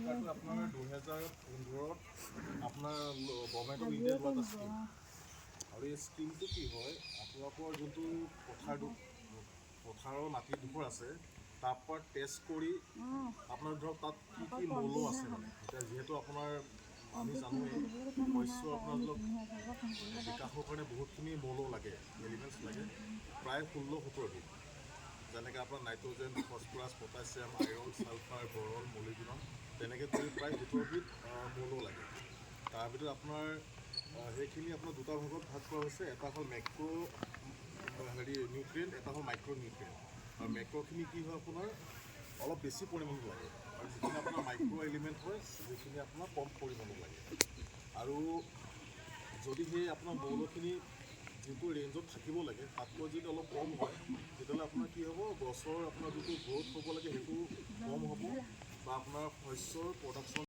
কাৰ্ডটো আপোনাৰ 2015ত আপোনাৰ গভৰ্ণমেণ্টৰ ইণ্ডিয়া লোৱা এটা স্কিম। আৰু এই স্কিমটো কি হয়, আপোনালোকৰ যোনটো পথাৰৰ মাটিডোখৰ আছে তাৰ পৰা টেষ্ট কৰি আপোনাৰ ধৰক তাত কি মৌল আছে মানে। এতিয়া যিহেতু আপোনাৰ আমি জানোৱেই শস্য আপোনাৰ ধৰক বিকাশৰ কাৰণে বহুতখিনি মৌল লাগে, এলিমেণ্টছ লাগে, প্ৰায় 16-17বিধ। যেনেকৈ আপোনাৰ nitrogen, phosphorus, potassium, iron, sulphur, boron, molybdenum, তেনেকৈ কৰি প্ৰায় 17বিধ মৌল লাগে। তাৰ ভিতৰত আপোনাৰ সেইখিনি আপোনাৰ দুটা ভাগত ভাগ কৰা হৈছে। এটা হ'ল মেক্ৰ' নিউট্ৰিয়েণ্ট, এটা হ'ল মাইক্ৰ' নিউট্ৰিয়েণ্ট। আৰু মেক্ৰ'খিনি কি হয় আপোনাৰ অলপ বেছি পৰিমাণত লাগে, আৰু যিখিনি আপোনাৰ মাইক্ৰ' এলিমেণ্ট হয় সেইখিনি আপোনাৰ কম পৰিমাণত লাগে। আৰু যদি সেই আপোনাৰ মৌলখিনি যিটো ৰেঞ্জত থাকিব লাগে তাতকৈ যদি অলপ কম হয়, তেতিয়াহ'লে আপোনাৰ কি হ'ব, গছৰ আপোনাৰ যিটো গ্ৰ'থ হ'ব লাগে সেইটো কম হ'ব, বা আপোনাৰ শস্যৰ প্ৰডাকশ্যন